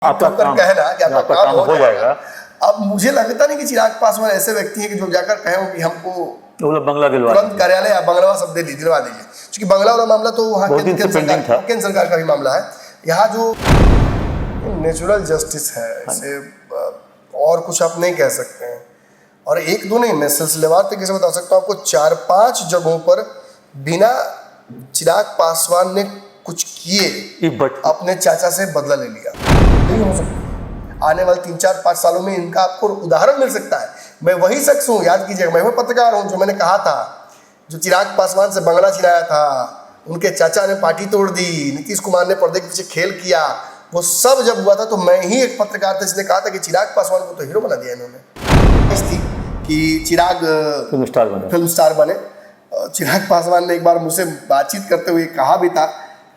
आपका काम कहना कि आपका काम हो जाएगा। अब मुझे लगता नहीं कि चिराग पासवान ऐसे व्यक्ति हैं कि जो जाकर कहें कि हमको वो लोग बंगला दिलवा तुरंत कार्यालय या बंगला सब दिलवा दीजिए, क्योंकि बंगला वाला मामला तो वहाँ केंद्र सरकार का भी मामला है। यहाँ जो नेचुरल जस्टिस है इसे और कुछ आप नहीं कह सकते हैं। और एक दो नहीं, मैं सिलसिलेवार तरीके से बता सकता हूँ आपको। 4-5 जगहों पर बिना चिराग पासवान ने कुछ किए अपने चाचा से बदला ले लिया। नहीं हो सकता। आने वाले 3-4-5 सालों में इनका आपको उदाहरण मिल सकता है। मैं वही शख्स हूँ, याद कीजिएगा, मैं वही पत्रकार हूँ जो मैंने कहा था, जो चिराग पासवान से बंगला छिनाया था। उनके चाचा ने पार्टी तोड़ दी, नीतीश कुमार ने पर्दे के पीछे खेल किया। वो सब जब हुआ था तो मैं ही एक पत्रकार था जिसने कहा था कि चिराग पासवान को तो हीरो बना दिया इन्होंने। थी कि चिराग फिल्म स्टार बने। चिराग पासवान ने एक बार मुझसे बातचीत करते हुए कहा भी था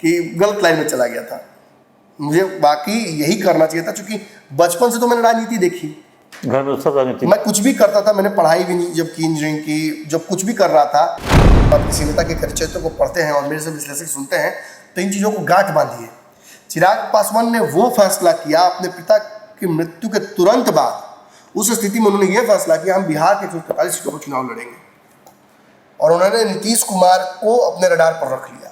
कि गलत लाइन में चला गया था। मुझे बाकी यही करना चाहिए था, क्योंकि बचपन से तो मैंने राजनीति देखी, घर में सब राजनीति, मैं कुछ भी करता था। मैंने पढ़ाई भी नहीं जब की, इंजीनियरिंग की, जब कुछ भी कर रहा था। आप किसी नेता के चरित्र को पढ़ते हैं और मेरे से विश्लेषक सुनते हैं तो इन चीज़ों को गांठ बांधिए। चिराग पासवान ने वो फैसला किया अपने पिता की मृत्यु के तुरंत बाद। उस स्थिति में उन्होंने ये फैसला किया हम बिहार के 45 सीटों पर चुनाव लड़ेंगे, और उन्होंने नीतीश कुमार को अपने रडार पर रख लिया।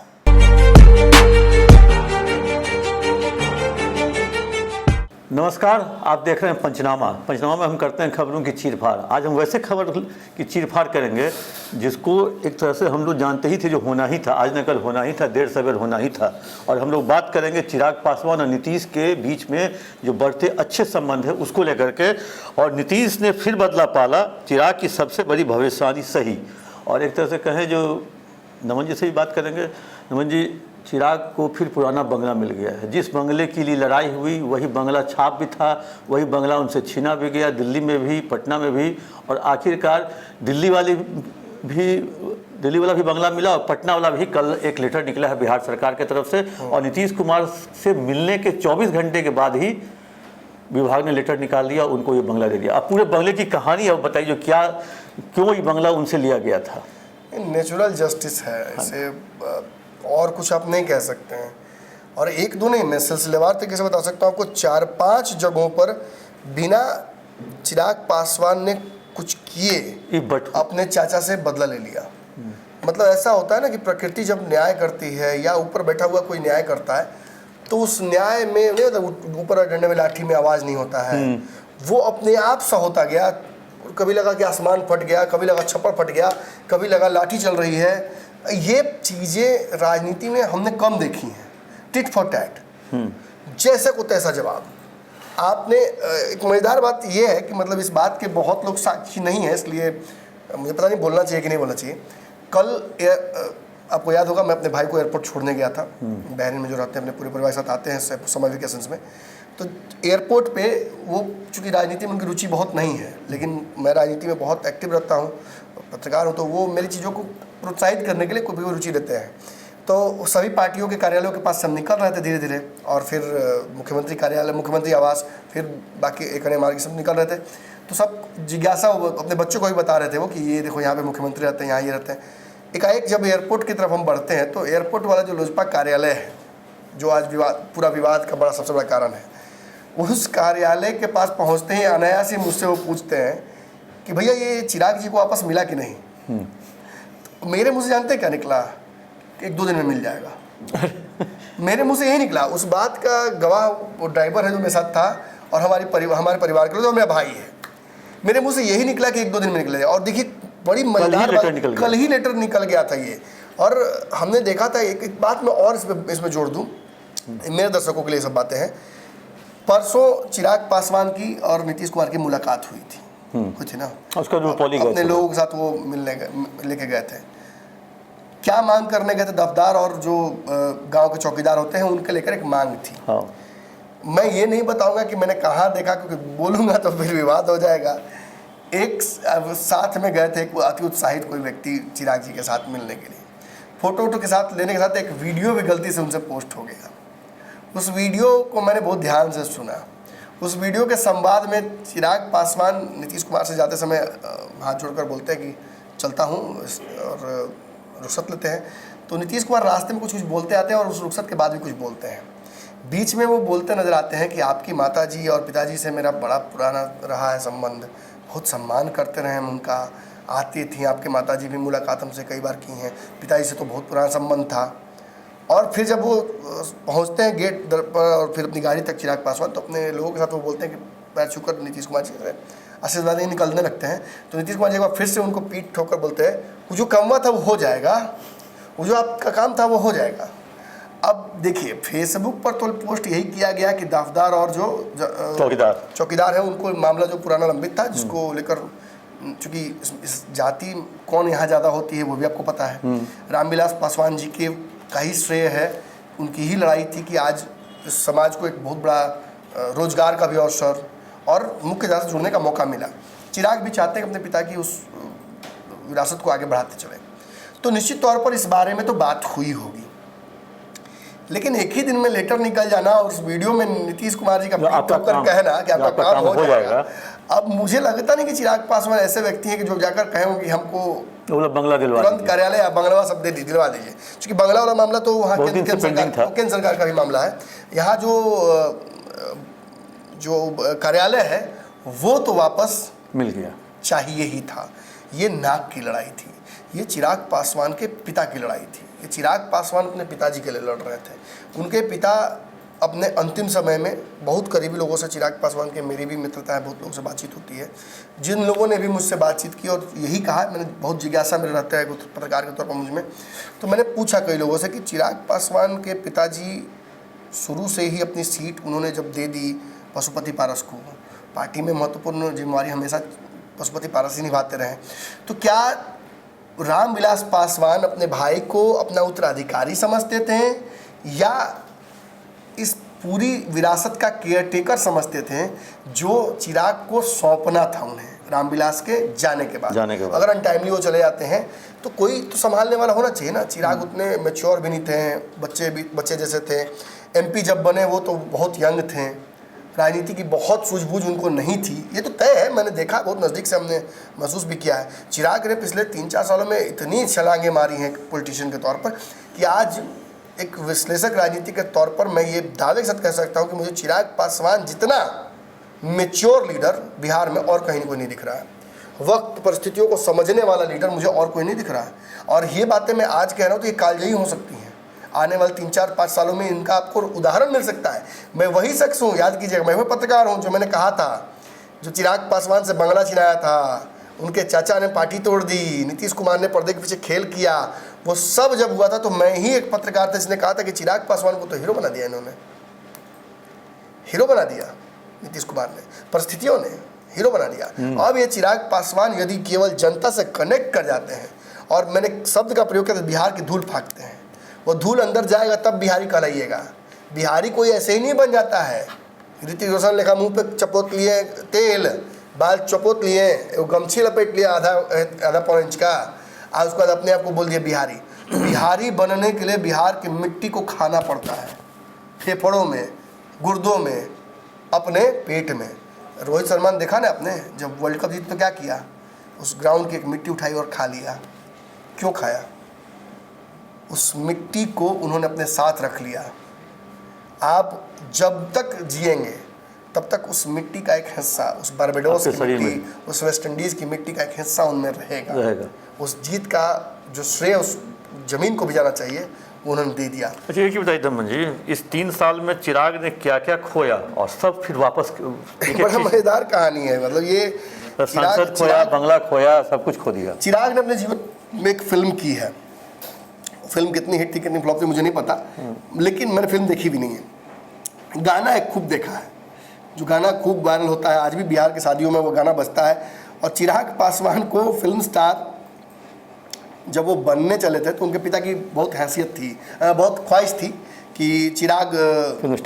नमस्कार, आप देख रहे हैं पंचनामा। पंचनामा में हम करते हैं खबरों की चीरफाड़। आज हम वैसे खबर की चीरफाड़ करेंगे जिसको एक तरह से हम लोग जानते ही थे, जो होना ही था, आज न कल होना ही था, देर सवेर होना ही था। और हम लोग बात करेंगे चिराग पासवान और नीतीश के बीच में जो बढ़ते अच्छे संबंध है उसको लेकर के। और नीतीश ने फिर बदला पाला, चिराग की सबसे बड़ी भविष्यवाणी सही। और एक तरह से कहें जो नमन जी से भी बात करेंगे। नमन जी, चिराग को फिर पुराना बंगला मिल गया है। जिस बंगले के लिए लड़ाई हुई वही बंगला छाप भी था, वही बंगला उनसे छीना भी गया, दिल्ली में भी, पटना में भी। और आखिरकार दिल्ली वाला भी बंगला मिला और पटना वाला भी। कल एक लेटर निकला है बिहार सरकार की तरफ से, और नीतीश कुमार से मिलने के 24 घंटे के बाद ही विभाग ने लेटर निकाल दिया, उनको ये बंगला दे दिया। अब पूरे बंगले की कहानी अब बताइए, जो क्यों ये बंगला उनसे लिया गया था। नेचुरल जस्टिस है, इसे और कुछ आप नहीं कह सकते हैं। और एक दो नहीं, मैं सिलसिलेवार तरीके से बता सकता हूँ आपको। 4-5 जगहों पर बिना चिराग पासवान ने कुछ किए अपने चाचा से बदला ले लिया। मतलब ऐसा होता है ना कि प्रकृति जब न्याय करती है या ऊपर बैठा हुआ कोई न्याय करता है तो उस न्याय में ऊपर डंडे में लाठी में आवाज़ नहीं होता है, वो अपने आप सा होता गया। कभी लगा कि आसमान फट गया, कभी लगा छप्पर फट गया, कभी लगा लाठी चल रही है। ये चीज़ें राजनीति में हमने कम देखी हैं। टिट फॉर टैट, जैसे को तैसा जवाब। आपने एक मज़ेदार बात यह है कि मतलब इस बात के बहुत लोग साक्षी नहीं है, इसलिए मुझे पता नहीं बोलना चाहिए कि नहीं बोलना चाहिए। कल आपको याद होगा मैं अपने भाई को एयरपोर्ट छोड़ने गया था। बहरीन में जो रहते हैं अपने पूरे परिवार के साथ आते हैं समर वेकेशंस में। तो एयरपोर्ट पे वो, चूँकि राजनीति में उनकी रुचि बहुत नहीं है, लेकिन मैं राजनीति में बहुत एक्टिव रहता हूँ, पत्रकार हूँ, तो वो मेरी चीज़ों को प्रोत्साहित करने के लिए कोई भी रुचि लेते हैं। तो सभी पार्टियों के कार्यालयों के पास से हम निकल रहे थे धीरे धीरे, और फिर मुख्यमंत्री कार्यालय, मुख्यमंत्री आवास, फिर बाकी एक अन्य मार्ग सब निकल रहे थे। तो सब जिज्ञासा अपने बच्चों को भी बता रहे थे वो कि ये देखो यहाँ पे मुख्यमंत्री रहते हैं, यहाँ ये रहते हैं। एकाएक जब एयरपोर्ट की तरफ हम बढ़ते हैं तो एयरपोर्ट वाला जो लोजपा कार्यालय है, जो आज पूरा विवाद का सबसे बड़ा कारण है, उस कार्यालय के पास पहुँचते ही अनायास ही मुझसे वो पूछते हैं कि भैया ये चिराग जी को वापस मिला कि नहीं। तो मेरे मुँह से जानते क्या निकला कि 1-2 दिन में मिल जाएगा। मेरे मुँह से यही निकला। उस बात का गवाह वो ड्राइवर है जो मेरे साथ था, और हमारे परिवार के लोग, जो मेरा भाई है। मेरे मुँह से यही निकला कि 1-2 दिन में निकलेगा। और देखिए बड़ी मजेदार बात, कल ही लेटर निकल गया था ये। और हमने देखा था, एक बात मैं और इसमें जोड़ दूँ, मेरे दर्शकों के लिए सब बातें हैं। परसों चिराग पासवान की और नीतीश कुमार की मुलाकात हुई थी, कुछ ना, उसका जो अपने लोगों के साथ वो मिलने लेके गए थे। क्या मांग करने गए थे? दफदार और जो गांव के चौकीदार होते हैं उनके लेकर एक मांग थी। मैं ये नहीं बताऊंगा कि मैंने कहाँ देखा, क्योंकि बोलूँगा तो फिर विवाद हो जाएगा। एक साथ में गए थे, एक अति उत्साहित कोई व्यक्ति चिराग जी के साथ मिलने के लिए। फोटो के साथ लेने के साथ एक वीडियो भी गलती से उनसे पोस्ट हो गया। उस वीडियो को मैंने बहुत ध्यान से सुना। उस वीडियो के संवाद में चिराग पासवान नीतीश कुमार से जाते समय हाथ जोड़कर बोलते हैं कि चलता हूँ, और रुखसत लेते हैं। तो नीतीश कुमार रास्ते में कुछ बोलते आते हैं और उस रुखसत के बाद भी कुछ बोलते हैं। बीच में वो बोलते नजर आते हैं कि आपकी माताजी और पिताजी से मेरा बड़ा पुराना रहा है संबंध, बहुत सम्मान करते रहे हम उनका, आती थी आपके माताजी भी, मुलाकात हमसे कई बार की हैं, पिताजी से तो बहुत पुराना संबंध था। और फिर जब वो पहुंचते हैं गेट दर पर और फिर अपनी गाड़ी तक चिराग पासवान, तो अपने लोगों के साथ वो बोलते हैं कि पैर छूकर नीतीश कुमार जी से आशीर्वाद ही निकलने लगते हैं। तो नीतीश कुमार जी एक बार फिर से उनको पीठ ठोकर बोलते हैं, वो जो काम हुआ था वो हो जाएगा, वो जो आपका काम था वो हो जाएगा। अब देखिए फेसबुक पर तो पोस्ट यही किया गया कि दाफदार और जो चौकीदार है उनको मामला जो पुराना लंबित था, जिसको लेकर चूँकि इस जाति कौन यहाँ ज़्यादा होती है वो भी आपको पता है। रामविलास पासवान जी के का ही श्रेय है, उनकी ही लड़ाई थी कि आज इस समाज को एक बहुत बड़ा रोजगार का भी अवसर और मुख्य धारा से जुड़ने का मौका मिला। चिराग भी चाहते हैं कि अपने पिता की उस विरासत को आगे बढ़ाते चले। तो निश्चित तौर पर इस बारे में तो बात हुई होगी, लेकिन एक ही दिन में लेटर निकल जाना और उस वीडियो में नीतीश कुमार जी का पीठ ठोकर कहना कि आपका काम हो जाएगा। अब मुझे लगता नहीं कि चिराग पासवान ऐसे व्यक्ति हैं कि जो जाकर कहें कि हमको बंगला दिलवा तुरंत कार्यालय या बंगला सब दिलवा दीजिए, क्योंकि बंगला वाला मामला तो वहाँ केंद्र सरकार का भी मामला है। यहाँ जो कार्यालय है वो तो वापस मिल गया, चाहिए ही था। ये नाक की लड़ाई थी, ये चिराग पासवान के पिता की लड़ाई थी। ये चिराग पासवान अपने पिताजी के लिए लड़ रहे थे। उनके पिता अपने अंतिम समय में बहुत करीबी लोगों से, चिराग पासवान के मेरी भी मित्रता है, बहुत लोगों से बातचीत होती है, जिन लोगों ने भी मुझसे बातचीत की और यही कहा, मैंने बहुत जिज्ञासा मेरे रहता है पत्रकार के तौर पर मुझ में, तो मैंने पूछा कई लोगों से कि चिराग पासवान के पिताजी शुरू से ही अपनी सीट उन्होंने जब दे दी पशुपति पारस को, पार्टी में महत्वपूर्ण जिम्मेवारी हमेशा पशुपति पारस ही निभाते रहे, तो क्या रामविलास पासवान अपने भाई को अपना उत्तराधिकारी समझते थे या इस पूरी विरासत का केयरटेकर समझते थे जो चिराग को सौंपना था उन्हें रामविलास के जाने के बाद। अगर अनटाइमली वो चले जाते हैं तो कोई तो संभालने वाला होना चाहिए ना। चिराग उतने मैच्योर भी नहीं थे, बच्चे जैसे थे। एमपी जब बने वो तो बहुत यंग थे, राजनीति की बहुत सूझबूझ उनको नहीं थी, ये तो तय है, मैंने देखा, बहुत नज़दीक से हमने महसूस भी किया है। चिराग ने पिछले 3-4 सालों में इतनी छलांगें मारी हैं पॉलिटिशियन के तौर पर कि आज एक विश्लेषक राजनीति के तौर पर मैं ये दावे के साथ कह सकता हूँ कि मुझे चिराग पासवान जितना मैच्योर लीडर बिहार में और कहीं कोई नहीं दिख रहा है। वक्त परिस्थितियों को समझने वाला लीडर मुझे और कोई नहीं दिख रहा है। और ये बातें मैं आज कह रहा हूँ तो ये कालजयी हो सकती हैं, आने वाले 3-4-5 सालों में इनका आपको उदाहरण मिल सकता है। मैं वही शख्स हूँ, याद कीजिएगा, मैं वही पत्रकार हूँ जो मैंने कहा था, जो चिराग पासवान से बंगला छिनाया था, उनके चाचा ने पार्टी तोड़ दी, नीतीश कुमार ने पर्दे के पीछे खेल किया, वो सब जब हुआ था तो मैं ही एक पत्रकार था जिसने कहा था कि चिराग पासवान को तो हीरो बना दिया, इन्होंने हीरो बना दिया, नीतीश कुमार ने, परिस्थितियों ने हीरो बना दिया। अब ये चिराग पासवान यदि केवल जनता से कनेक्ट कर जाते हैं, और मैंने शब्द का प्रयोग किया तो बिहार की धूल फाँकते हैं, वो धूल अंदर जाएगा तब बिहारी कहलाइएगा। बिहारी कोई ऐसे ही नहीं बन जाता है। ऋतिक रोशन लेखा मुंह पे चपोत लिए तेल, बाल चपोत लिए, वो गमछी लपेट लिया आधा पौन इंच का, आज उसके बाद अपने आप को बोल दिया बिहारी। बिहारी बनने के लिए बिहार की मिट्टी को खाना पड़ता है, फेफड़ों में, गुर्दों में, अपने पेट में। रोहित शर्मा ने देखा ना आपने, जब वर्ल्ड कप जीत तो क्या किया, उस ग्राउंड की एक मिट्टी उठाई और खा लिया। क्यों खाया? उस मिट्टी को उन्होंने अपने साथ रख लिया। आप जब तक जिएंगे तब तक उस मिट्टी का एक हिस्सा, उस बारबेडोस की मिट्टी, उस वेस्ट इंडीज़ की मिट्टी का एक हिस्सा उनमें रहेगा। उस जीत का जो श्रेय उस जमीन को भी जाना चाहिए वो उन्होंने दे दिया। अच्छा, एक ही बताइए दमन जी, इस 3 साल में चिराग ने क्या क्या खोया और सब फिर वापस? बड़ा मजेदार कहानी है, मतलब ये संसद खोया, बंगला खोया, सब कुछ खो दिया। चिराग ने अपने जीवन में एक फिल्म की है, फिल्म कितनी हिट थी कितनी फ्लॉप थी मुझे नहीं पता, लेकिन मैंने फिल्म देखी भी नहीं है। गाना एक खूब देखा है, जो गाना खूब वायरल होता है, आज भी बिहार की शादियों में वो गाना बजता है। और चिराग पासवान को फिल्म स्टार जब वो बनने चले थे तो उनके पिता की बहुत हैसियत थी, बहुत ख्वाहिश थी कि चिराग फिल्म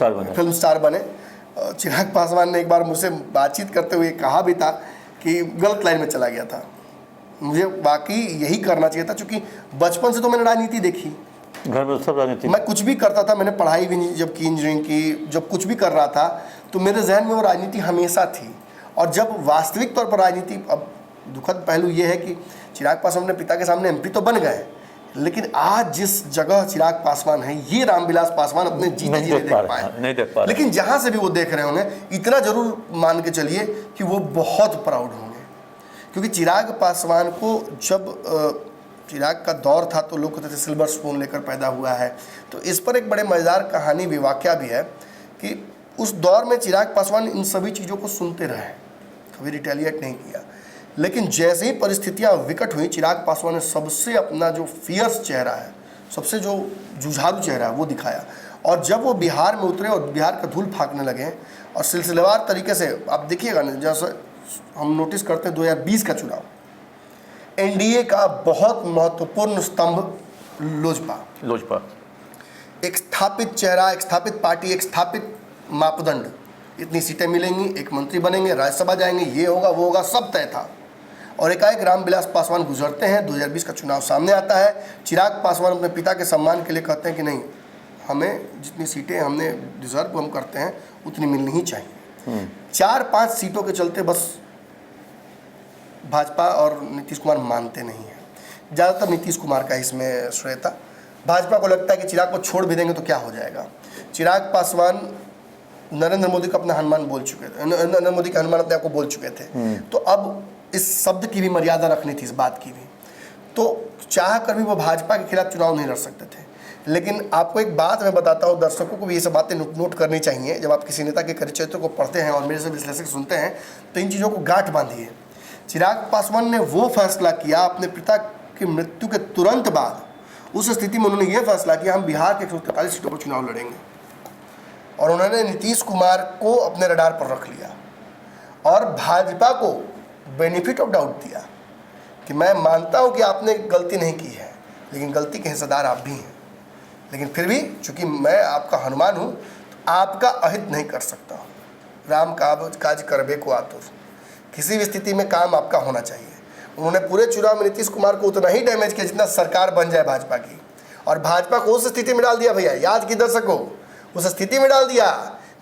स्टार बने। चिराग पासवान ने एक बार मुझसे बातचीत करते हुए कहा भी था कि गलत लाइन में चला गया था, मुझे वाकई यही करना चाहिए था, क्योंकि बचपन से तो मैंने राजनीति देखी, घर में सब राजनीति, मैं कुछ भी करता था, मैंने पढ़ाई भी जब की इंजीनियरिंग की, जब कुछ भी कर रहा था तो मेरे जहन में वो राजनीति हमेशा थी। और जब वास्तविक तौर पर राजनीति, अब दुखद पहलू ये है कि चिराग पासवान अपने पिता के सामने एमपी तो बन गए, लेकिन आज जिस जगह चिराग पासवान है, ये रामविलास पासवान अपने जीते जी नहीं देख पाए। नहीं देख पा रहे। लेकिन जहां से भी वो देख रहे होंगे, इतना जरूर मान के चलिए कि वो बहुत प्राउड होंगे, क्योंकि चिराग पासवान को जब चिराग का दौर था तो लोग कहते थे सिल्वर स्पून लेकर पैदा हुआ है। तो इस पर एक बड़े मज़ेदार कहानी भी, वाकया भी है कि उस दौर में चिराग पासवान इन सभी चीज़ों को सुनते रहे, कभी रिटेलिएट नहीं किया। लेकिन जैसे ही परिस्थितियां विकट हुई, चिराग पासवान ने सबसे अपना जो फियर्स चेहरा है, सबसे जो जुझारू चेहरा है वो दिखाया। और जब वो बिहार में उतरे और बिहार का धूल फाँकने लगे और सिलसिलेवार तरीके से, आप देखिएगा ना, जैसे हम नोटिस करते हैं 2020 का चुनाव, एनडीए का बहुत महत्वपूर्ण स्तंभ लोजपा, एक स्थापित चेहरा, एक स्थापित पार्टी, एक स्थापित मापदंड, इतनी सीटें मिलेंगी, एक मंत्री बनेंगे, राज्यसभा जाएंगे, ये होगा वो होगा, सब तय था। और एकाएक रामविलास पासवान गुजरते हैं, 2020 का चुनाव सामने आता है। चिराग पासवान अपने पिता के सम्मान के लिए कहते हैं कि नहीं, हमें जितनी सीटें हमने डिजर्व हम करते हैं उतनी मिलनी ही चाहिए। 4-5 सीटों के चलते बस भाजपा और नीतीश कुमार मानते नहीं हैं। ज़्यादातर नीतीश कुमार का इसमें श्रेय था। भाजपा को लगता है कि चिराग को छोड़ भी देंगे तो क्या हो जाएगा। चिराग पासवान नरेंद्र मोदी का अपना हनुमान बोल चुके थे, नरेंद्र मोदी का हनुमान अपने आप को बोल चुके थे। तो अब इस शब्द की भी मर्यादा रखनी थी, इस बात की भी। तो चाह कर भी वो भाजपा के खिलाफ चुनाव नहीं लड़ सकते थे। लेकिन आपको एक बात मैं बताता हूँ, दर्शकों को भी ये सब बातें नोट करनी चाहिए। जब आप किसी नेता के चरित्र को पढ़ते हैं और मेरे से विश्लेषक सुनते हैं, तो इन चीज़ों को गांठ बांधिए। चिराग पासवान ने वो फैसला किया अपने पिता की मृत्यु के तुरंत बाद। उस स्थिति में उन्होंने ये फैसला किया, हम बिहार के 143 सीटों पर चुनाव लड़ेंगे। और उन्होंने नीतीश कुमार को अपने रडार पर रख लिया और भाजपा को बेनिफिट ऑफ डाउट दिया कि मैं मानता हूं कि आपने गलती नहीं की है, लेकिन गलती के हिस्सेदार आप भी हैं। लेकिन फिर भी चूंकि मैं आपका हनुमान हूं, तो आपका अहित नहीं कर सकता। राम काज करबे को आतुर, किसी भी स्थिति में काम आपका होना चाहिए। उन्होंने पूरे चुनाव में नीतीश कुमार को उतना ही डैमेज किया जितना सरकार बन जाए भाजपा की, और भाजपा को उस स्थिति में डाल दिया। भैया याद की दर्शकों, उस स्थिति में डाल दिया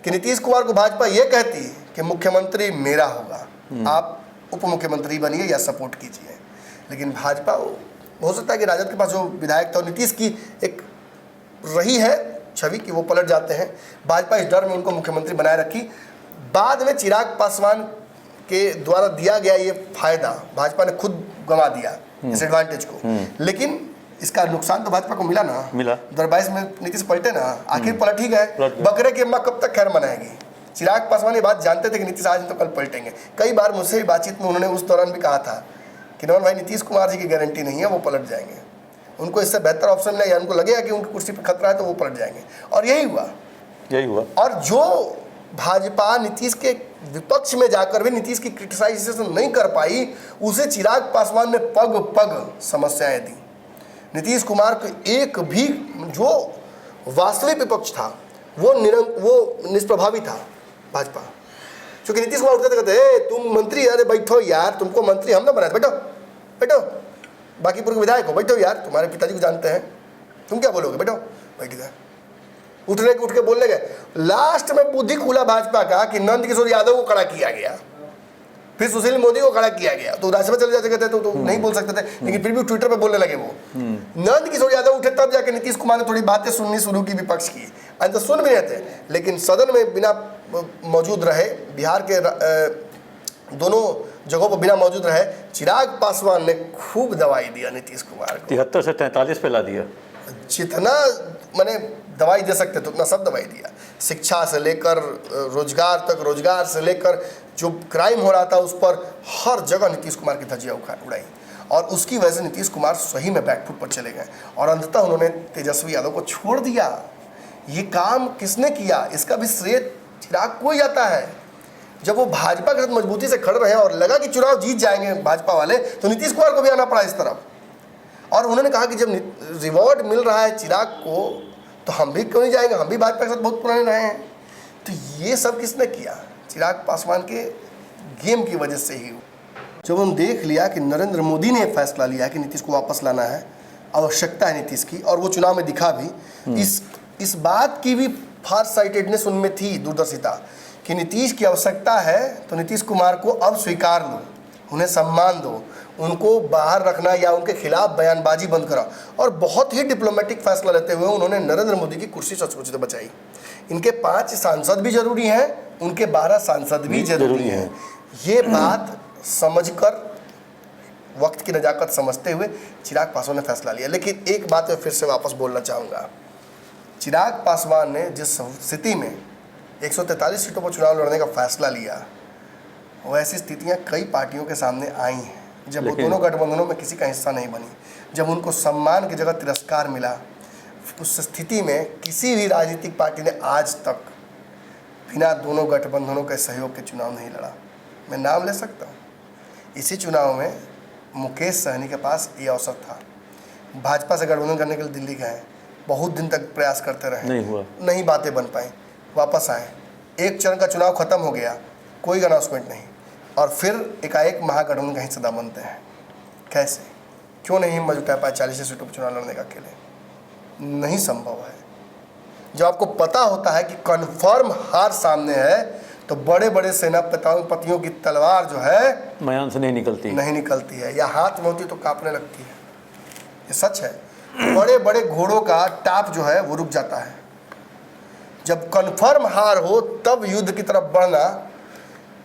कि नीतीश कुमार को भाजपा ये कहती कि मुख्यमंत्री मेरा होगा, आप उप मुख्यमंत्री बनिए या सपोर्ट कीजिए। लेकिन भाजपा, हो सकता है कि राजद के पास जो विधायक था, नीतीश की एक रही है छवि कि वो पलट जाते हैं। भाजपा इस डर में उनको मुख्यमंत्री बनाए रखी। बाद में चिराग पासवान के द्वारा दिया गया ये फायदा भाजपा ने खुद गंवा दिया, इस एडवांटेज को। लेकिन इसका नुकसान तो भाजपा को मिला ना। 2022 में नीतीश पलटे ना, आखिर पलट ही गए। बकरे की अम्मा कब तक खैर मनाएगी। चिराग पासवान ये बात जानते थे कि नीतीश आज तो कल पलटेंगे। कई बार मुझसे बातचीत में उन्होंने उस दौरान भी कहा था कि नमन भाई, नीतीश कुमार जी की गारंटी नहीं है, वो पलट जाएंगे। उनको इससे बेहतर ऑप्शन मिला या उनको लगेगा कि उनकी कुर्सी पर खतरा है तो वो पलट जाएंगे। और यही हुआ। और जो भाजपा नीतीश के विपक्ष में जाकर भी नीतीश की क्रिटिसाइजेशन नहीं कर पाई, उसे चिराग पासवान ने पग पग समस्याएं दी। नीतीश कुमार को एक भी जो वास्तविक विपक्ष था वो निष्प्रभावी था भाजपा। क्योंकि नीतीश कुमार उठते कहते तुम मंत्री, अरे बैठो यार, तुमको मंत्री हम ना बनाए, बैठो, बाकी पूरे विधायक हो, बैठो यार, तुम्हारे पिताजी को जानते हैं, तुम क्या बोलोगे, बैठो, बैठ गए। उठ के बोलने गए। लास्ट में बुद्धि खुला भाजपा का कि नंद किशोर यादव को खड़ा किया गया, फिर सुशील मोदी को खड़ा किया गया। तो राज्यसभा चले जाते थे तो नहीं बोल सकते थे, लेकिन फिर भी ट्विटर पे बोलने लगे वो। नंद किशोर यादव उठे तब जाके नीतीश कुमार ने थोड़ी बातें सुननी शुरू की विपक्ष की। अंत सुन भी रहे थे, लेकिन सदन में बिना मौजूद रहे, बिहार के दोनों जगहों पर बिना मौजूद रहे, चिराग पासवान ने खूब दवाई दिया नीतीश कुमार को। 73 से 43 पे ला दिया। जितना मैंने दवाई दे सकते थे उतना सब दवाई दिया। शिक्षा से लेकर रोजगार तक, रोजगार से लेकर जो क्राइम हो रहा था उस पर हर जगह नीतीश कुमार की धज्जियां उड़ाई। और उसकी वजह से नीतीश कुमार सही में बैकफुट पर चले गए और अंततः उन्होंने तेजस्वी यादव को छोड़ दिया। ये काम किसने किया, इसका भी श्रेय चिराग को ही जाता है। जब वो भाजपा के साथ मजबूती से खड़े रहे और लगा कि चुनाव जीत जाएंगे भाजपा वाले, तो नीतीश कुमार को भी आना पड़ा इस तरफ। और उन्होंने कहा कि जब रिवॉर्ड मिल रहा है चिराग को, तो हम भी क्यों नहीं जाएंगे, हम भी भाजपा के साथ बहुत पुराने रहे हैं। तो ये सब किसने किया, चिराग पासवान के गेम की वजह से ही। जब हम देख लिया कि नरेंद्र मोदी ने फैसला लिया कि नीतीश को वापस लाना है, आवश्यकता है नीतीश की, और वो चुनाव में दिखा भी, इस बात की भी फार साइटेडनेस उनमें थी, दूरदर्शिता, कि नीतीश की आवश्यकता है तो नीतीश कुमार को अब स्वीकार लो। उन्हें सम्मान दो, उनको बाहर रखना या उनके खिलाफ बयानबाजी बंद करा। और बहुत ही डिप्लोमेटिक फैसला लेते हुए उन्होंने नरेंद्र मोदी की कुर्सी सचमुच से बचाई। इनके 5 सांसद भी जरूरी हैं, उनके 12 सांसद भी जरूरी हैं। ये बात समझकर, वक्त की नज़ाकत समझते हुए चिराग पासवान ने फैसला लिया। लेकिन एक बात मैं फिर से वापस बोलना चाहूँगा, चिराग पासवान ने जिस स्थिति में 143 सीटों पर चुनाव लड़ने का फैसला लिया, वैसी स्थितियां कई पार्टियों के सामने आई हैं जब वो दोनों गठबंधनों में किसी का हिस्सा नहीं बनी, जब उनको सम्मान की जगह तिरस्कार मिला। उस स्थिति में किसी भी राजनीतिक पार्टी ने आज तक बिना दोनों गठबंधनों के सहयोग के चुनाव नहीं लड़ा। मैं नाम ले सकता हूँ। इसी चुनाव में मुकेश सहनी के पास ये अवसर था, भाजपा से गठबंधन करने के लिए दिल्ली गए, बहुत दिन तक प्रयास करते रहे, नहीं हुआ, नहीं बातें बन पाई, वापस आए, एक चरण का चुनाव खत्म हो गया, कोई अनाउंसमेंट नहीं, और फिर एकाएक महागठबंधन का हिस्सा बनते हैं। कैसे, क्यों नहीं हिम्मत जुटा पाए 40 सीटों पर चुनाव लड़ने का? अकेले नहीं संभव है। जब आपको पता होता है कि कन्फर्म हार सामने है, तो बड़े बड़े सेनापतियों की तलवार जो है म्यान से नहीं निकलती है, या हाथ में होती तो कांपने लगती है। ये सच है। बड़े बड़े घोड़ों का टाप जो है वो रुक जाता है। जब कन्फर्म हार हो तब युद्ध की तरफ बढ़ना,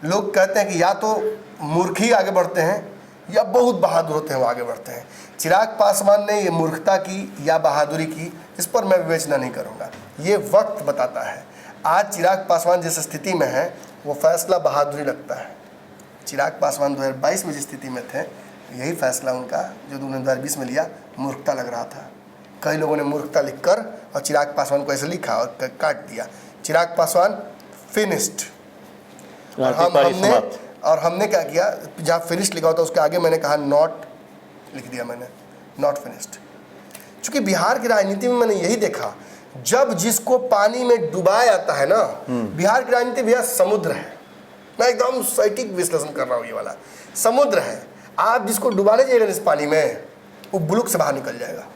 लोग कहते हैं कि या तो मूर्ख ही आगे बढ़ते हैं या बहुत बहादुर होते हैं वो आगे बढ़ते हैं। चिराग पासवान ने ये मूर्खता की या बहादुरी की, इस पर मैं विवेचना नहीं करूँगा, ये वक्त बताता है। आज चिराग पासवान जिस स्थिति में है वो फैसला बहादुरी लगता है। चिराग पासवान 2022 में जिस स्थिति में थे, यही फैसला उनका जो उन्होंने 2020 में लिया मूर्खता लग रहा था। कई लोगों ने मूर्खता लिखकर और चिराग पासवान को ऐसे लिखा और काट दिया, चिराग पासवान फिनिश्ड। और हमने क्या किया, जहाँ फिनिश लिखा होता उसके आगे मैंने कहा नॉट लिख दिया, मैंने नॉट फिनिश्ड। चूँकि बिहार की राजनीति में मैंने यही देखा, जब जिसको पानी में डुबाया जाता है ना, बिहार की राजनीति भैया समुद्र है। मैं एकदम सटीक विश्लेषण कर रहा हूँ, ये वाला समुद्र है। आप जिसको डुबाने जाइएगा इस पानी में, वो बुलुक से बाहर निकल जाएगा,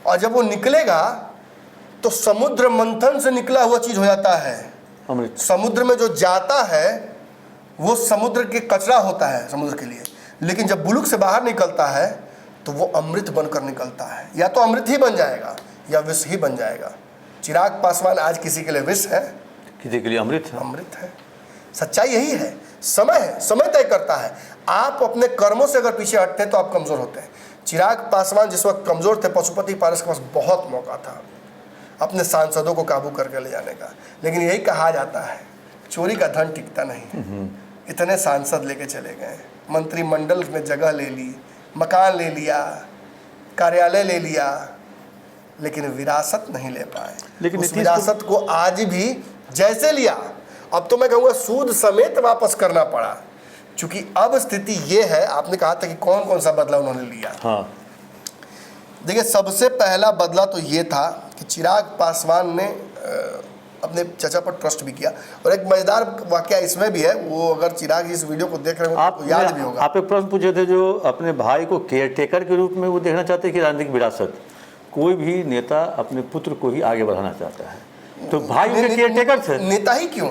और जब वो निकलेगा तो समुद्र मंथन से निकला हुआ चीज हो जाता है अमृत। समुद्र में जो जाता है वो समुद्र के कचरा होता है समुद्र के लिए, लेकिन जब बुलुक से बाहर निकलता है तो वो अमृत बनकर निकलता है। या तो अमृत ही बन जाएगा या विष ही बन जाएगा। चिराग पासवान आज किसी के लिए विष है, किसी के लिए अमृत है। सच्चाई यही है। समय तय करता है। आप अपने कर्मों से अगर पीछे हटते हैं तो आप कमजोर होते हैं। चिराग पासवान जिस वक्त कमजोर थे, पशुपति पारस के पास बहुत मौका था अपने सांसदों को काबू करके ले जाने का, लेकिन यही कहा जाता है चोरी का धन टिकता नहीं। इतने सांसद लेके चले गए, मंत्रिमंडल में जगह ले ली, मकान ले लिया, कार्यालय ले लिया, लेकिन विरासत नहीं ले पाए। लेकिन उस विरासत को आज भी जैसे लिया, अब तो मैं कहूँगा सूद समेत वापस करना पड़ा, क्योंकि अब स्थिति ये है। आपने कहा था कि कौन कौन सा बदलाव उन्होंने लिया। हाँ, देखिए, सबसे पहला बदला तो ये था कि चिराग पासवान ने अपने चचा पर ट्रस्ट भी किया। और एक मजेदार वाकया इसमें भी है, वो अगर चिराग इस वीडियो को देख रहे हो तो याद भी होगा। आप एक प्रश्न पूछे थे जो अपने भाई को केयरटेकर के रूप में वो देखना चाहते हैं कि राजनीतिक विरासत। कोई भी नेता अपने पुत्र को ही आगे बढ़ाना चाहता है, तो भाई उनके केयरटेकर थे। नेता ही क्यों,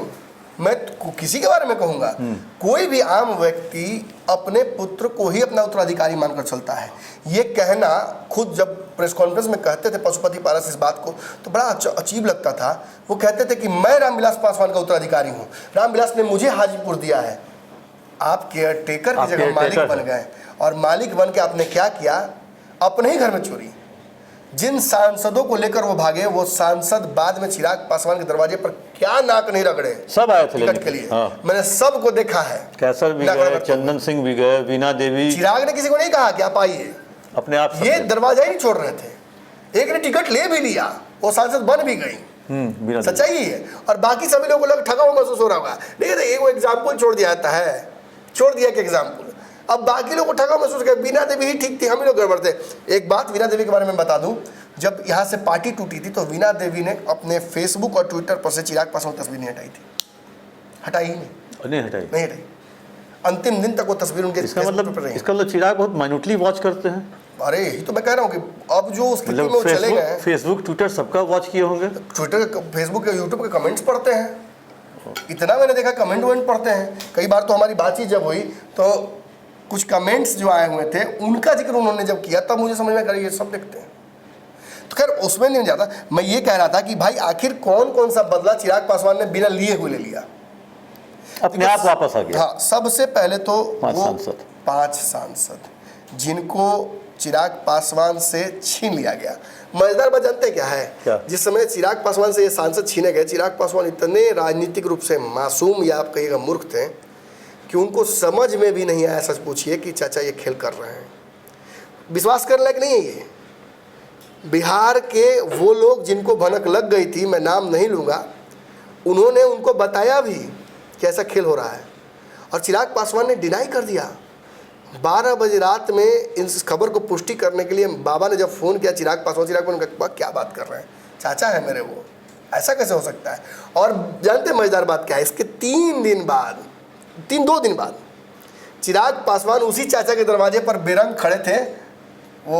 मैं किसी के बारे में कहूँगा, कोई भी आम व्यक्ति अपने पुत्र को ही अपना उत्तराधिकारी मानकर चलता है। ये कहना खुद जब प्रेस कॉन्फ्रेंस में कहते थे पशुपति पारस इस बात को, तो बड़ा अजीब लगता था। वो कहते थे कि मैं रामविलास पासवान का उत्तराधिकारी हूँ, रामविलास ने मुझे हाजीपुर दिया है। आप केयरटेकर की जगह मालिक बन गए, और मालिक बन के आपने क्या किया, अपने ही घर में चोरी। जिन सांसदों को लेकर वो भागे, वो सांसद बाद में चिराग पासवान के दरवाजे पर क्या नाक नहीं रगड़े, सब आए थे टिकट के लिए। हाँ। मैंने सबको देखा है, कैसर भी गए, चंदन सिंह भी गए, वीणा देवी। चिराग ने किसी को नहीं कहा कि आप आइए, अपने आप ये दरवाजा ही नहीं छोड़ रहे थे। एक ने टिकट ले भी लिया, वो सांसद बन भी गई। सच्चाई ही है। और बाकी सभी लोगों को ठगा हुआ महसूस हो रहा होगा। देखिए, एक वो एग्जाम्पल छोड़ दिया जाता है, छोड़ दिया कि एग्जाम्पल, अब बाकी लोगों को ठगा महसूस कर। वीणा देवी ही ठीक थी, हम ही लोग गड़बड़ थे। एक बात वीणा देवी के बारे में बता दूं, जब यहाँ से पार्टी टूटी थी तो वीणा देवी ने अपने फेसबुक और ट्विटर पर से चिराग पासवान तस्वीर नहीं हटाई थी, हटाई ही नहीं हटाई। अंतिम दिन तक वो तस्वीर उनके इसका मतलब चिराग बहुत माइन्यूटली वॉच करते हैं। अरे यही तो मैं कह रहा हूँ कि अब जो स्थिति में वो चले गए, फेसबुक ट्विटर सबका वॉच किए होंगे, ट्विटर फेसबुक यूट्यूब के कमेंट्स पढ़ते हैं। इतना मैंने देखा, कमेंट पढ़ते हैं। कई बार तो हमारी बातचीत जब हुई तो कुछ कमेंट्स जो आए हुए थे उनका जिक्र उन्होंने जब किया तब मुझे समझ में आया ये सब देखते हैं। तो खैर उसमें नहीं जाता, मैं ये कह रहा था कि भाई आखिर कौन कौन सा बदला चिराग पासवान ने बिना लिए हुए ले लिया, अपने आप वापस आ गया। हाँ, सबसे पहले तो वो 5 सांसद जिनको चिराग पासवान से छीन लिया गया। मजेदार बात जानते हैं क्या है? क्या? जिस समय चिराग पासवान से ये सांसद छीने गए, चिराग पासवान इतने राजनीतिक रूप से मासूम या आप कहिएगा मूर्ख थे कि उनको समझ में भी नहीं आया, सच पूछिए, कि चाचा ये खेल कर रहे हैं। विश्वास करने लायक नहीं है ये। बिहार के वो लोग जिनको भनक लग गई थी, मैं नाम नहीं लूँगा, उन्होंने उनको बताया भी कि ऐसा खेल हो रहा है और चिराग पासवान ने डिनाई कर दिया। 12 बजे रात में इस खबर को पुष्टि करने के लिए बाबा ने जब फ़ोन किया चिराग पासवान का, क्या बात कर रहे हैं, चाचा है मेरे वो, ऐसा कैसे हो सकता है? और जानते हैं मजेदार बात क्या है? इसके 2 दिन बाद चिराग पासवान उसी चाचा के दरवाजे पर बेरंग खड़े थे, वो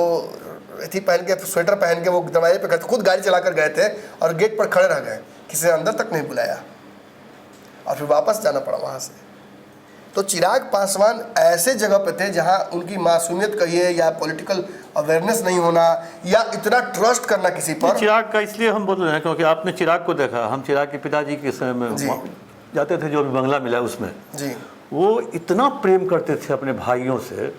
थी पहन के, स्वेटर पहन के वो दरवाजे पर खड़े, खुद गाड़ी चलाकर गए थे और गेट पर खड़े रह गए, किसी ने अंदर तक नहीं बुलाया और फिर वापस जाना पड़ा वहाँ से। तो चिराग पासवान ऐसे जगह पे थे जहाँ उनकी मासूमियत कहिए या पॉलिटिकल अवेयरनेस नहीं होना या इतना ट्रस्ट करना किसी पर। चिराग का इसलिए हम बोल रहे हैं क्योंकि आपने चिराग को देखा, हम चिराग के पिताजी के समय में जाते थे, जो अभी बंगला मिला उसमें जी, वो इतना प्रेम करते थे अपने भाइयों से,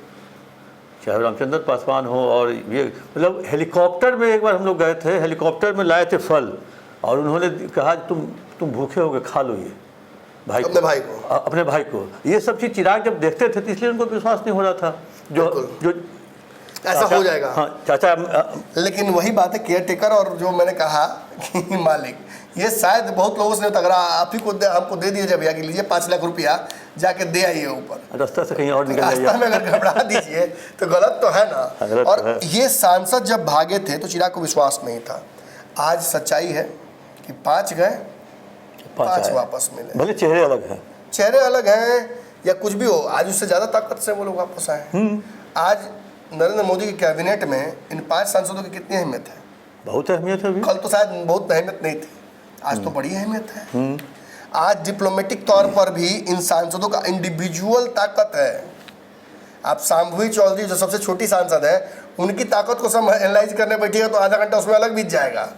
चाहे रामचंद्र पासवान हो और ये, मतलब हेलीकॉप्टर में एक बार हम लोग गए थे, हेलीकॉप्टर में लाए थे फल और उन्होंने कहा तुम भूखे होगे, खा लो ये अपने भाई को। ये सब चीज़ चिराग जब देखते थे तो इसलिए उनको विश्वास नहीं हो रहा था जो ऐसा हो जाएगा। हाँ चाचा, लेकिन वही बात है केयर टेकर और जो मैंने कहा कि मालिक, ये शायद बहुत लोगों से अगर आप ही को हमको दे दिया जाए भैया कि लीजिए 5 लाख रुपया जाके दे आइए ऊपर, रास्ता से कहीं और निकल जाइए, रास्ता में अगर घबरा दीजिए तो गलत तो है ना। और ये सांसद जब भागे थे तो चिराग को विश्वास नहीं था। आज सच्चाई है कि 5 गए, 5 वापस मिले, भले चेहरे अलग हैं या कुछ भी हो, आज उससे ज़्यादा ताकत से वो लोग वापस आए। आज नरेंद्र मोदी की कैबिनेट में इन 5 सांसदों की कितनी अहमियत है? बहुत अहमियत है। कल तो शायद बहुत अहमियत नहीं थी, आज तो बड़ी अहमियत है। आज डिप्लोमेटिक तौर पर भी इन सांसदों का इंडिविजुअल ताकत है। आप शांभवी चौधरी जो सबसे छोटी सांसद है, उनकी ताकत को सब एनालाइज करने बैठिएगा तो आधा घंटा उसमें अलग बीत जाएगा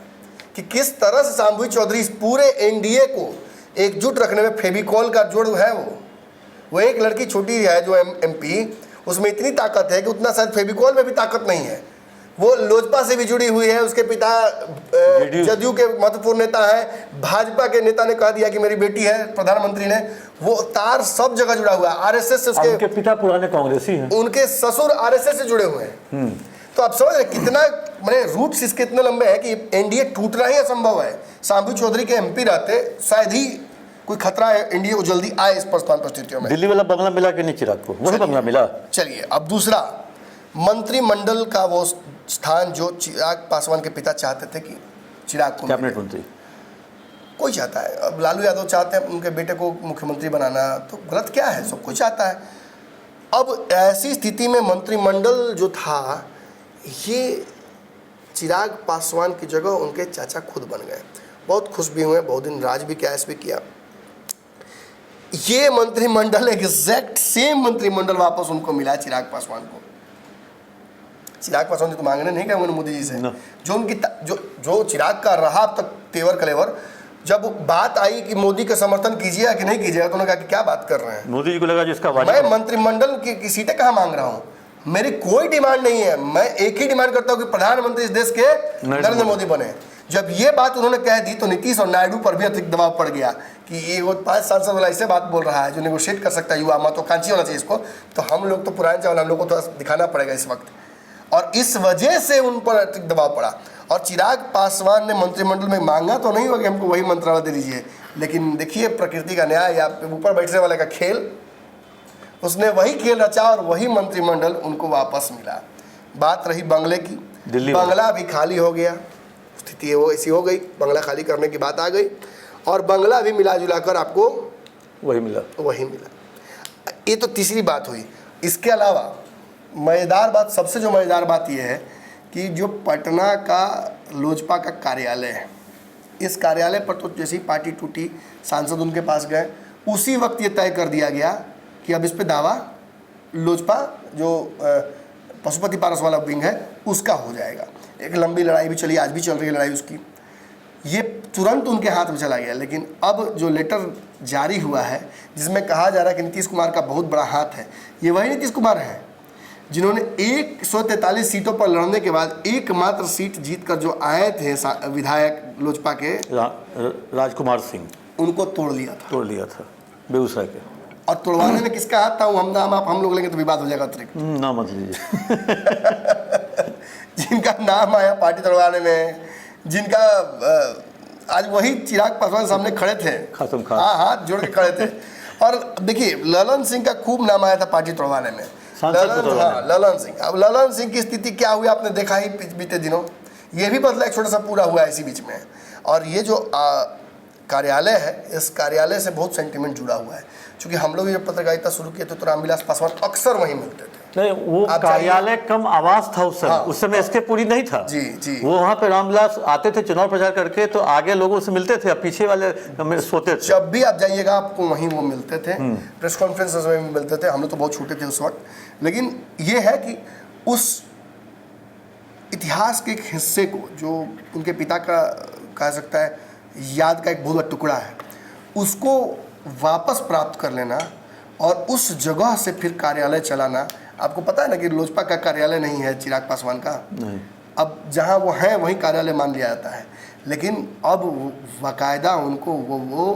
कि किस तरह से शांभवी चौधरी इस पूरे एनडीए को एकजुट रखने में फेविकॉल का जोड़ है। वो एक लड़की छोटी है जो एमपी, उसमें इतनी ताकत है कि उतना शायद फेविकॉल में भी ताकत नहीं है। वो लोजपा से भी जुड़ी हुई है, उसके पिता जदयू के महत्वपूर्ण नेता है, भाजपा के नेता ने कह दिया कि मेरी बेटी है, प्रधानमंत्री ने, वो तार सब जगह जुड़ा हुआ है। आरएसएस से उनके पिता पुराने कांग्रेसी हैं, उनके ससुर आरएसएस से जुड़े हुए हैं। तो आप समझ रहे कितना मैंने रूट्स इसके इतने लंबे हैं कि एनडीए टूटना ही असंभव है। शांभवी चौधरी के एमपी रहते शायद ही कोई खतरा है एनडीए को जल्दी आए इस प्रस्थान परिस्थितियों में। दिल्ली वाला बंगला मिला कि नहीं चिराग को? वही बंगला मिला। चलिए अब दूसरा, मंत्रिमंडल का वो स्थान जो चिराग पासवान के पिता चाहते थे कि चिराग को कैबिनेट मंत्री, कोई चाहता है। अब लालू यादव चाहते हैं उनके बेटे को मुख्यमंत्री बनाना, तो गलत क्या है? सब कोई चाहता है। अब ऐसी स्थिति में मंत्रिमंडल जो था ये चिराग पासवान की जगह उनके चाचा खुद बन गए। बहुत खुश भी हुए, बहुत दिन राज भी किया, ऐश भी किया। ये मंत्रिमंडल एग्जैक्ट सेम मंत्रिमंडल वापस उनको मिला चिराग पासवान को। चिराग पासवान जी तो मांगने नहीं गए उन्होंने मोदी जी से, जो उनकी जो चिराग का रहा अब तक तेवर कलेवर, जब बात आई कि मोदी का समर्थन कीजिएगा कि नहीं कीजिएगा तो उन्होंने कहा कि क्या बात कर रहे हैं। मोदी जी को लगा जिसका मैं मंत्रिमंडल की सीटें कहाँ मांग रहा हूँ, मेरी कोई डिमांड नहीं है, मैं एक ही डिमांड करता हूँ कि प्रधानमंत्री इस देश के नरेंद्र मोदी बने। जब ये बात उन्होंने कह दी तो नीतीश और नायडू पर भी अतिरिक्त दबाव पड़ गया कि ये वो 5 सांसद वाला ऐसे बात बोल रहा है जो नेगोशिएट कर सकता है, युवा महत्वाकांक्षी होना चाहिए इसको, तो हम लोग तो पुराने चावल, हम लोग को थोड़ा दिखाना पड़ेगा इस वक्त। और इस वजह से उन पर अतिरिक्त दबाव पड़ा। और चिराग पासवान ने मंत्रिमंडल में मांगा तो नहीं होगा कि हमको वही मंत्रालय दे दीजिए, लेकिन देखिए प्रकृति का न्याय या ऊपर बैठने वाले का खेल, उसने वही खेल रचा और वही मंत्रिमंडल उनको वापस मिला। बात रही बंगले की, बंगला भी खाली हो गया, स्थिति वो ऐसी हो गई, बंगला खाली करने की बात आ गई और बंगला भी मिला जुला कर आपको वही मिला। ये तो तीसरी बात हुई। इसके अलावा मज़ेदार बात, सबसे जो मज़ेदार बात यह है कि जो पटना का लोजपा का कार्यालय है, इस कार्यालय पर तो जैसे ही पार्टी टूटी, सांसद उनके पास गए, उसी वक्त ये तय कर दिया गया कि अब इस पे दावा लोजपा जो पशुपति पारस वाला विंग है उसका हो जाएगा। एक लंबी लड़ाई भी चली, आज भी चल रही है लड़ाई उसकी, ये तुरंत उनके हाथ में चला गया। लेकिन अब जो लेटर जारी हुआ है जिसमें कहा जा रहा है कि नीतीश कुमार का बहुत बड़ा हाथ है, ये वही नीतीश कुमार हैं जिन्होंने 143 सीटों पर लड़ने के बाद एकमात्र सीट जीतकर जो आए थे विधायक लोजपा के राजकुमार सिंह, उनको तोड़ लिया था बेगूसराय के। और तोड़वाने में किसका हाथ था वो हम लोग लेंगे तो विवाद हो जाएगा अतिरिक्त। ना मत लीजिए। जिनका नाम आया पार्टी तोड़वाने में, जिनका आज वही चिराग पासवान सामने खड़े थे, हाँ हाथ जोड़ के खड़े थे। और देखिए ललन सिंह का खूब नाम आया था पार्टी तोड़वाने में, ललन सिंह। अब ललन सिंह की स्थिति क्या हुई आपने देखा ही बीते दिनों, ये भी बदला एक छोटा सा पूरा हुआ है इसी बीच में। और ये जो कार्यालय है, इस कार्यालय से बहुत सेंटिमेंट जुड़ा हुआ है, क्योंकि हम लोग जब पत्रकारिता शुरू किए थे तो रामविलास पासवान अक्सर वहीं मिलते थे। नहीं, वो कार्यालय कम आवाज था उस समय। हाँ, उस समय इसके पूरी नहीं था जी। वो वहाँ पे रामविलास आते थे चुनाव प्रचार करके, तो आगे लोगों से मिलते थे, पीछे वाले सोते थे। जब भी आप जाइएगा आपको वहीं वो मिलते थे, प्रेस कॉन्फ्रेंसेस में भी मिलते थे। हम लोग तो बहुत छोटे थे उस वक्त, लेकिन ये है कि उस इतिहास के एक हिस्से को जो उनके पिता का कह सकता है याद का एक बहुत बड़ा टुकड़ा है, उसको वापस प्राप्त कर लेना और उस जगह से फिर कार्यालय चलाना। आपको पता है ना कि लोजपा का कार्यालय नहीं है चिराग पासवान का नहीं। अब जहाँ वो हैं वहीं कार्यालय मान लिया जाता है, लेकिन अब बाकायदा उनको वो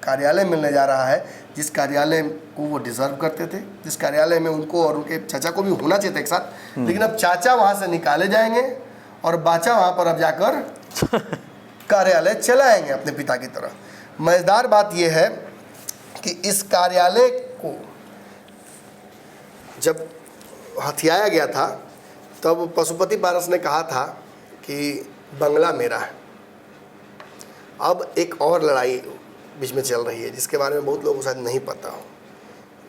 कार्यालय मिलने जा रहा है जिस कार्यालय को वो डिज़र्व करते थे, जिस कार्यालय में उनको और उनके चाचा को भी होना चाहिए था एक साथ। लेकिन अब चाचा वहाँ से निकाले जाएंगे और बाचा वहाँ पर अब जाकर कार्यालय चलाएंगे अपने पिता की तरह। मज़ेदार बात यह है कि इस कार्यालय को जब हथियाया गया था तब पशुपति पारस ने कहा था कि बंगला मेरा है। अब एक और लड़ाई बीच में चल रही है जिसके बारे में बहुत लोगों को शायद नहीं पता हो।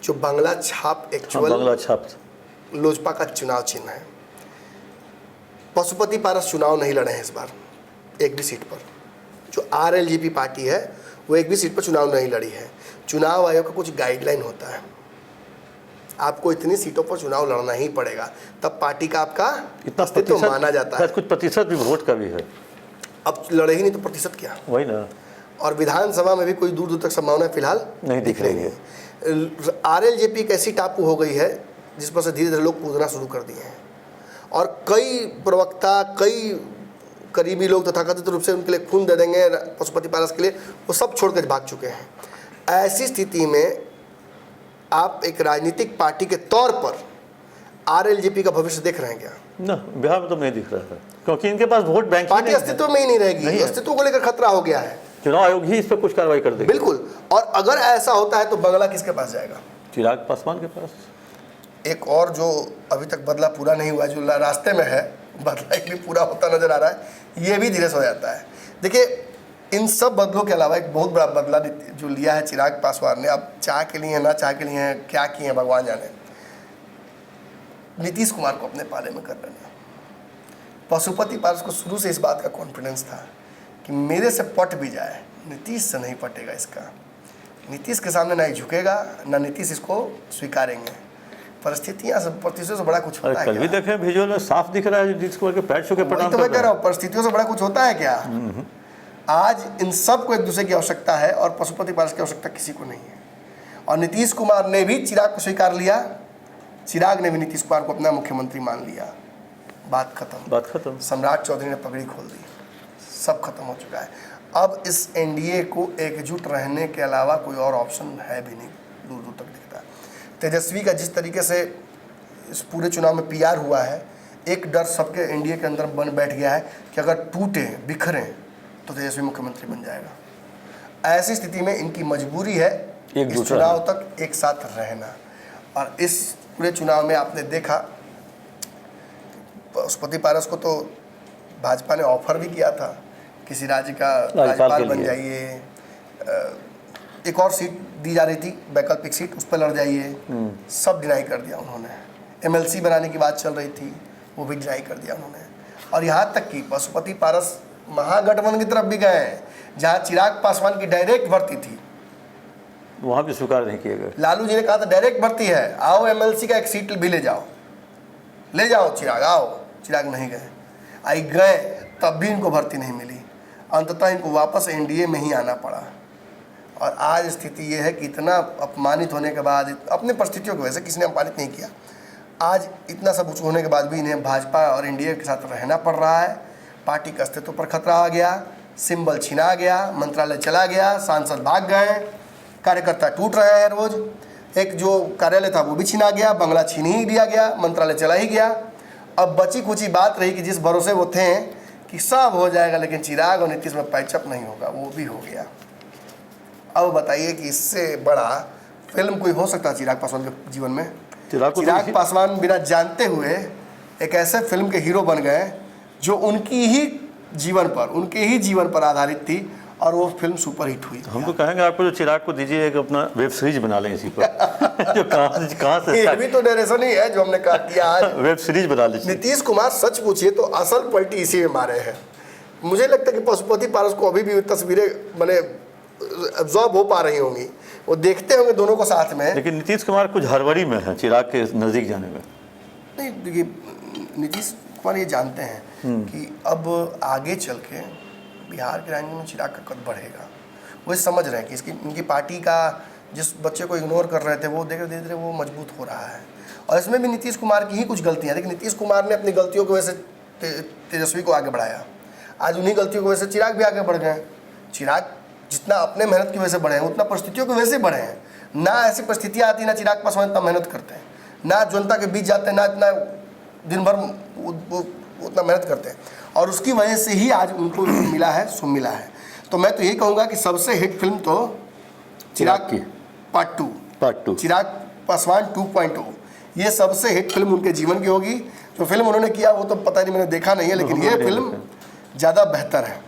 जो बंगला छाप एक्चुअल लोजपा का चुनाव चिन्ह है। पशुपति पारस चुनाव नहीं लड़े हैं इस बार एक भी सीट पर। जो RLJP पार्टी है वो एक भी सीट पर चुनाव नहीं लड़ी है। चुनाव आयोग का कुछ गाइडलाइन होता है, आपको इतनी सीटों पर चुनाव लड़ना ही पड़ेगा, तब पार्टी का आपका इतना अस्तित्व माना जाता है। कुछ प्रतिशत भी वोट का भी है। अब लड़े ही नहीं तो प्रतिशत क्या, वही ना। और विधानसभा में भी कोई दूर दूर तक संभावना फिलहाल नहीं दिख रही है। RLJP एक ऐसी टापू हो गई है जिस पर से धीरे धीरे लोग कूदना शुरू कर दिए हैं, और कई प्रवक्ता, कई करीबी लोग तथाकथित रूप से उनके लिए खून दे देंगे पशुपति पारस के लिए, वो सब छोड़ कर भाग चुके हैं। ऐसी स्थिति में आप एक राजनीतिक पार्टी के तौर पर RLJP का भविष्य देख रहे हैं क्या? ना, बिहार में तो नहीं दिख रहा है, क्योंकि इनके पास वोट बैंक पार्टी अस्तित्व में ही नहीं रहेगी। अस्तित्व को लेकर खतरा हो गया है। चुनाव आयोग ही इस पर कुछ कार्रवाई कर देगा। बिल्कुल। और अगर ऐसा होता है तो बंगला किसके पास जाएगा? चिराग पासवान के पास। एक और जो अभी तक बदला पूरा नहीं हुआ, जो रास्ते में है, बदला एक भी पूरा होता नजर आ रहा है, ये भी धीरे से हो जाता है। देखिए, इन सब बदलों के अलावा एक बहुत बड़ा बदला जो लिया है चिराग पासवान ने, अब चाह के लिए ना चाह के लिए क्या किए हैं भगवान जाने, नीतीश कुमार को अपने पाले में कर लेना। पशुपति पारस को शुरू से इस बात का कॉन्फिडेंस था कि मेरे से पट भी जाए, नीतीश से नहीं पटेगा इसका। नीतीश के सामने ना ही झुकेगा, ना नीतीश इसको स्वीकारेंगे। परिस्थितियों से बड़ा कुछ होता है। कल भी देखें विजुअल में साफ दिख रहा है नीतीश कुमार के पैर छू के प्रणाम कर रहा हूं। परिस्थितियों से बड़ा कुछ होता है क्या? आज इन सब को एक दूसरे की आवश्यकता है और पशुपति पारस की आवश्यकता किसी को नहीं है। और नीतीश कुमार ने भी चिराग को स्वीकार लिया, चिराग ने भी नीतीश कुमार को अपना मुख्यमंत्री मान लिया। बात खत्म। सम्राट चौधरी ने पगड़ी खोल दी, सब खत्म हो चुका है। अब इस NDA को एकजुट रहने के अलावा कोई और ऑप्शन है भी नहीं, दूर दूर तक दिखता है। तेजस्वी का जिस तरीके से इस पूरे चुनाव में PR हुआ है, एक डर सबके NDA के अंदर बन बैठ गया है कि अगर टूटे बिखरें तो तेजस्वी मुख्यमंत्री बन जाएगा। ऐसी स्थिति में इनकी मजबूरी है इस चुनाव तक एक साथ रहना। और इस पूरे चुनाव में आपने देखा पशुपति पारस को तो भाजपा ने ऑफर भी किया था, किसी राज्य का राज्यपाल बन जाइए, एक और सीट दी जा रही थी वैकल्पिक सीट, उस पर लड़ जाइए, सब डिनाई कर दिया उन्होंने। MLC बनाने की बात चल रही थी, वो भी डिनाई कर दिया उन्होंने। और यहाँ तक कि पशुपति पारस महागठबंधन की तरफ भी गए हैं, जहाँ चिराग पासवान की डायरेक्ट भर्ती थी, वहाँ भी स्वीकार नहीं किए गए। लालू जी ने कहा था डायरेक्ट भर्ती है, आओ एमएलसी का एक सीट भी ले जाओ चिराग, आओ। चिराग नहीं गए, आई गए तब भी इनको भर्ती नहीं मिली, अंततः इनको वापस एनडीए में ही आना पड़ा। और आज स्थिति ये है कि इतना अपमानित होने के बाद, अपने परिस्थितियों की वजह से किसी ने अपमानित नहीं किया, आज इतना सब कुछ होने के बाद भी इन्हें भाजपा और एनडीए के साथ रहना पड़ रहा है। पार्टी के अस्तित्व पर खतरा आ गया, सिंबल छीना गया, मंत्रालय चला गया, सांसद भाग गए, कार्यकर्ता टूट रहे हैं रोज, एक जो कार्यालय था वो भी छीना गया, बंगला छीन ही लिया गया, मंत्रालय चला ही गया। अब बची कुची बात रही कि जिस भरोसे वो थे कि सब हो जाएगा, लेकिन चिराग और नीतीश में पैचअप नहीं होगा, वो भी हो गया। अब बताइए कि इससे बड़ा फिल्म कोई हो सकता है चिराग पासवान के जीवन में? चिराग पासवान बिना जानते हुए एक ऐसे फिल्म के हीरो बन गए जो उनके ही जीवन पर आधारित थी, और वो फिल्म सुपरहिट हुई। हम तो कहेंगे आपको जो चिराग को दीजिए एक अपना वेब सीरीज बना लें इसी पर जो कहाँ से ये भी तो डायरेक्शन ही है जो हमने कहा किया आज। वेब सीरीज बना लीजिए। नीतीश कुमार सच पूछिए तो असल पलटी इसी में मारे हैं। मुझे लगता है कि पशुपति पारस को अभी भी तस्वीरें मैंने एब्जॉर्ब हो पा रही होंगी, वो देखते होंगे दोनों को साथ में। लेकिन नीतीश कुमार कुछ हड़बड़ी में है चिराग के नज़दीक जाने में। नहीं देखिए, नीतीश कुमार ये जानते हैं कि अब आगे चल के बिहार के राजनीति में चिराग का कद बढ़ेगा। वो समझ रहे हैं कि इनकी पार्टी का जिस बच्चे को इग्नोर कर रहे थे वो धीरे धीरे वो मजबूत हो रहा है। और इसमें भी नीतीश कुमार की ही कुछ गलतियाँ, लेकिन नीतीश कुमार ने अपनी गलतियों की वजह से तेजस्वी को आगे बढ़ाया। आज उन्हीं गलतियों की वजह से चिराग भी आगे बढ़ गए। चिराग जितना अपने मेहनत की वजह से बढ़े हैं उतना परिस्थितियों की वजह से बढ़े हैं। ना ऐसी परिस्थितियाँ आती, ना चिराग पासवान इतना मेहनत करते हैं, ना जनता के बीच जाते हैं, ना इतना दिन भर उतना मेहनत करते हैं, और उसकी वजह से ही आज उनको मिला है सो मिला है। तो मैं तो यही कहूँगा कि सबसे हिट फिल्म तो चिराग की पार्ट 2 चिराग पासवान 2.0 ये सबसे हिट फिल्म उनके जीवन की होगी। जो फिल्म उन्होंने किया वो तो पता नहीं, मैंने देखा नहीं है, लेकिन ये फिल्म ज़्यादा बेहतर है।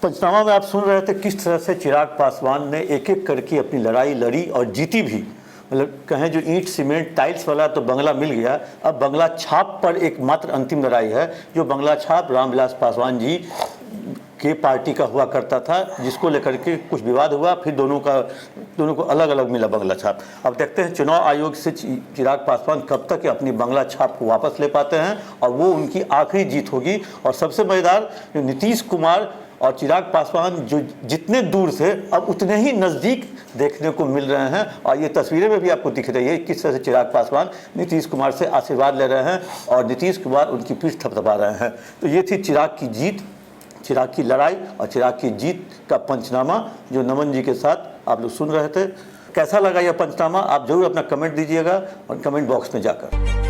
पंचनामा में आप सुन रहे थे किस तरह से चिराग पासवान ने एक एक करके अपनी लड़ाई लड़ी और जीती भी। मतलब कहें जो ईंट सीमेंट टाइल्स वाला तो बंगला मिल गया, अब बंगला छाप पर एक मात्र अंतिम लड़ाई है, जो बंगला छाप रामविलास पासवान जी के पार्टी का हुआ करता था, जिसको लेकर के कुछ विवाद हुआ, फिर दोनों को अलग अलग मिला बंगला छाप। अब देखते हैं चुनाव आयोग से चिराग पासवान कब तक अपनी बंगला छाप को वापस ले पाते हैं, और वो उनकी आखिरी जीत होगी। और सबसे मजेदार, नीतीश कुमार और चिराग पासवान जो जितने दूर थे अब उतने ही नज़दीक देखने को मिल रहे हैं। और ये तस्वीरें में भी आपको दिख रही है किस तरह से चिराग पासवान नीतीश कुमार से आशीर्वाद ले रहे हैं और नीतीश कुमार उनकी पीठ थपथपा रहे हैं। तो ये थी चिराग की जीत, चिराग की लड़ाई और चिराग की जीत का पंचनामा जो नमन जी के साथ आप लोग सुन रहे थे। कैसा लगा यह पंचनामा आप जरूर अपना कमेंट दीजिएगा और कमेंट बॉक्स में जाकर।